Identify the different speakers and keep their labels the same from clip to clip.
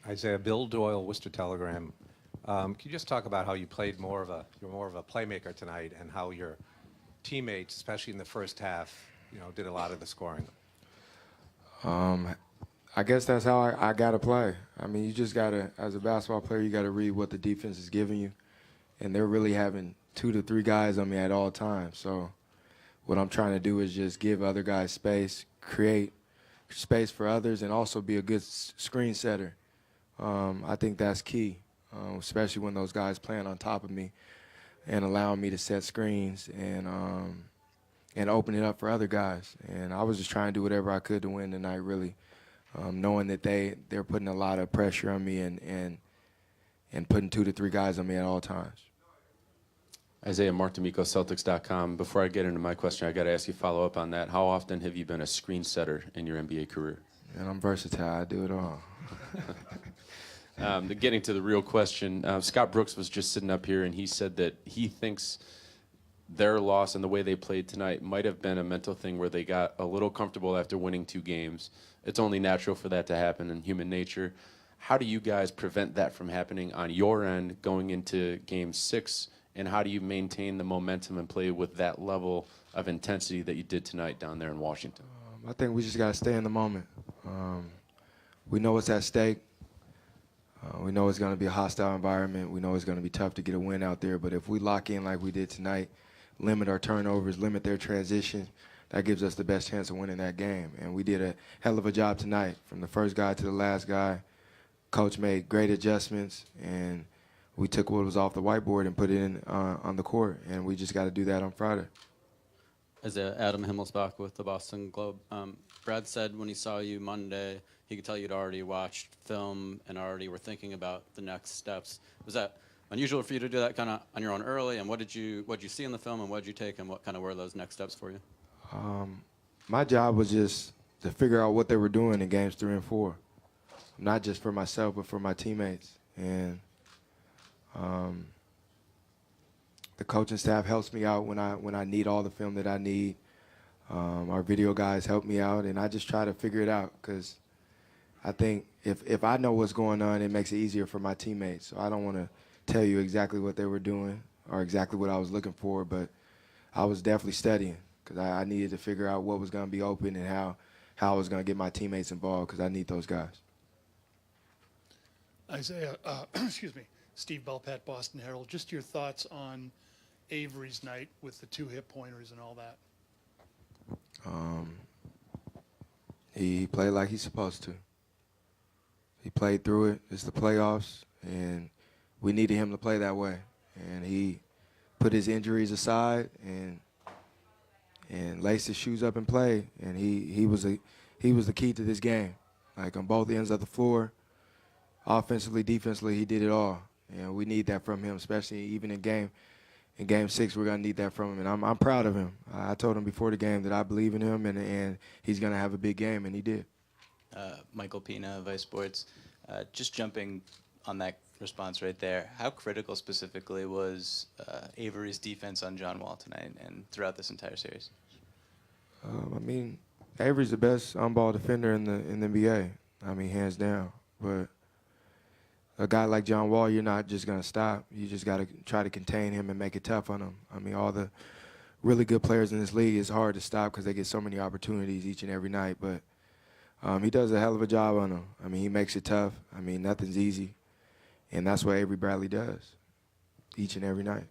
Speaker 1: Isaiah, Bill Doyle, Worcester Telegram. Can you just talk about how you played you're more of a playmaker tonight, and how your teammates, especially in the first half, did a lot of the scoring?
Speaker 2: I guess that's how I got to play. I mean, you just got to, as a basketball player, you got to read what the defense is giving you. And they're really having 2 to 3 guys on me at all times. So what I'm trying to do is just give other guys space, create space for others, and also be a good screen setter. I think that's key, especially when those guys playing on top of me and allowing me to set screens and open it up for other guys. And I was just trying to do whatever I could to win tonight, really, knowing that they're putting a lot of pressure on me and putting 2 to 3 guys on me at all times.
Speaker 3: Isiah, Mark D'Amico, CELTICS.com. Before I get into my question, I got to ask you follow up on that. How often have you been a screen setter in your NBA career?
Speaker 2: And I'm versatile. I do it all.
Speaker 3: Getting to the real question, Scott Brooks was just sitting up here, and he said that he thinks their loss and the way they played tonight might have been a mental thing where they got a little comfortable after winning 2 games. It's only natural for that to happen in human nature. How do you guys prevent that from happening on your end going into Game 6? And how do you maintain the momentum and play with that level of intensity that you did tonight down there in Washington?
Speaker 2: I think we just got to stay in the moment. We know what's at stake. We know it's going to be a hostile environment. We know it's going to be tough to get a win out there. But if we lock in like we did tonight, limit our turnovers, limit their transition, that gives us the best chance of winning that game. And we did a hell of a job tonight, from the first guy to the last guy. Coach made great adjustments, and we took what was off the whiteboard and put it in on the court, and we just got to do that on Friday.
Speaker 4: As Adam Himmelsbach with the Boston Globe. Brad said when he saw you Monday, he could tell you'd already watched film and already were thinking about the next steps. Was that unusual for you to do that kind of on your own early? And what did you see in the film, and what did you take, and what kind of were those next steps for you?
Speaker 2: My job was just to figure out what they were doing in games 3 and 4, not just for myself but for my teammates. And the coaching staff helps me out when I need all the film that I need. Our video guys help me out, and I just try to figure it out, because I think if I know what's going on, it makes it easier for my teammates. So I don't want to tell you exactly what they were doing or exactly what I was looking for, but I was definitely studying, because I needed to figure out what was going to be open and how I was going to get my teammates involved, because I need those guys.
Speaker 5: Isaiah, excuse me, Steve Belpat, Boston Herald. Just your thoughts on Avery's night with the 2 hit pointers and all that.
Speaker 2: He played like he's supposed to. He played through it. It's the playoffs, and we needed him to play that way. And he put his injuries aside and laced his shoes up and played. And he was the key to this game. Like, on both ends of the floor, offensively, defensively, he did it all. And we need that from him, especially even in Game 6, we're going to need that from him. And I'm proud of him. I told him before the game that I believe in him, and he's going to have a big game, and he did.
Speaker 6: Michael Pina, Vice Sports. Just jumping on that response right there, how critical specifically was Avery's defense on John Wall tonight and throughout this entire series?
Speaker 2: I mean, Avery's the best on-ball defender in the NBA. I mean, hands down. But a guy like John Wall, you're not just going to stop. You just got to try to contain him and make it tough on him. I mean, all the really good players in this league, it's hard to stop because they get so many opportunities each and every night. But he does a hell of a job on them. I mean, he makes it tough. I mean, nothing's easy. And that's what Avery Bradley does each and every night.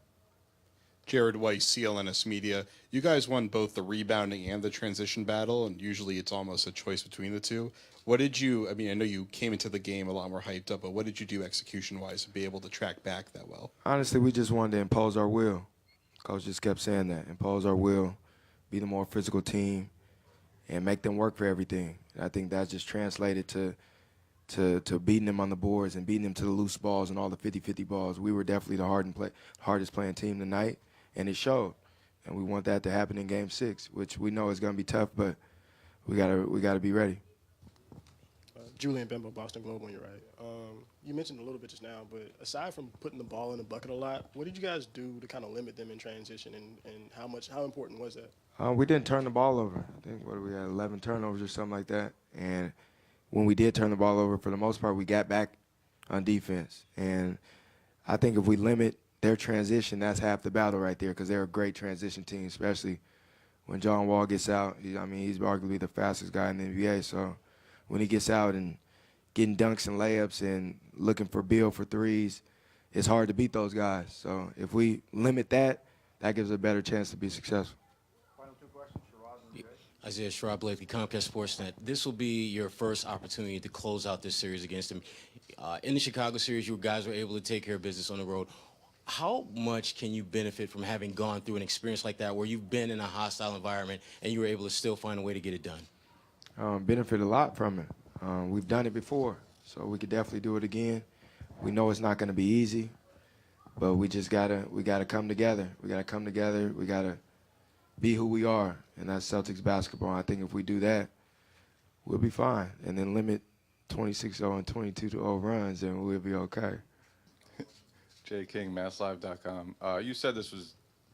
Speaker 7: Jared Weiss, CLNS Media. You guys won both the rebounding and the transition battle, and usually it's almost a choice between the two. What did you, I mean, I know you came into the game a lot more hyped up, but what did you do execution-wise to be able to track back that well?
Speaker 2: Honestly, we just wanted to impose our will. Coach just kept saying that, impose our will, be the more physical team, and make them work for everything. And I think that just translated to beating them on the boards and beating them to the loose balls and all the 50-50 balls. We were definitely the hardest playing team tonight, and it showed. And we want that to happen in Game 6, which we know is going to be tough, but we gotta be ready.
Speaker 8: Julian Bimbo, Boston Globe, when you're right. You mentioned a little bit just now, but aside from putting the ball in the bucket a lot, what did you guys do to kind of limit them in transition, and how important was that?
Speaker 2: We didn't turn the ball over. I think, we had 11 turnovers or something like that. And when we did turn the ball over, for the most part, we got back on defense. And I think if we limit their transition, that's half the battle right there, because they're a great transition team, especially when John Wall gets out. He's arguably the fastest guy in the NBA. So when he gets out and getting dunks and layups and looking for Bill for threes, it's hard to beat those guys. So if we limit that, that gives a better chance to be successful.
Speaker 9: Isiah Sherrod Blakely, Comcast Sportsnet. This will be your first opportunity to close out this series against him. In the Chicago series, you guys were able to take care of business on the road. How much can you benefit from having gone through an experience like that where you've been in a hostile environment and you were able to still find a way to get it done?
Speaker 2: Benefit a lot from it. We've done it before, so we could definitely do it again. We know it's not going to be easy, but we just gotta come together. We gotta come together. We gotta be who we are, and that's Celtics basketball. I think if we do that, we'll be fine, and then limit 26-0 and 22-0 runs, and we'll be okay.
Speaker 10: Jay King, MassLive.com. You said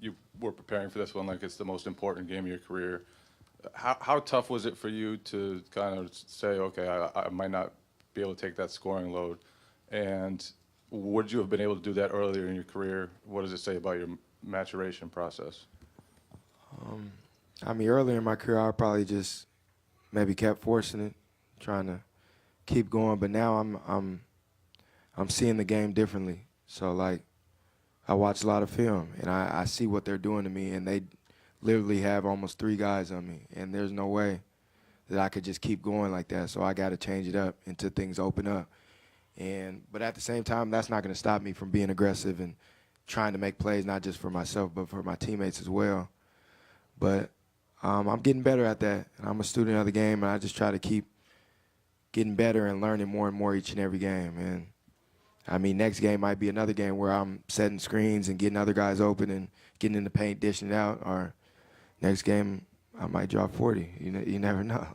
Speaker 10: you were preparing for this one like it's the most important game of your career. How tough was it for you to kind of say, okay, I might not be able to take that scoring load? And would you have been able to do that earlier in your career? What does it say about your maturation process?
Speaker 2: Earlier in my career, I probably just maybe kept forcing it, trying to keep going. But now I'm seeing the game differently. So, like, I watch a lot of film, and I see what they're doing to me, and they literally have almost 3 guys on me, and there's no way that I could just keep going like that. So I got to change it up until things open up. But at the same time, that's not going to stop me from being aggressive and trying to make plays, not just for myself, but for my teammates as well. But I'm getting better at that, and I'm a student of the game, and I just try to keep getting better and learning more and more each and every game. And next game might be another game where I'm setting screens and getting other guys open and getting in the paint, dishing it out. Or next game, I might drop 40. You never know.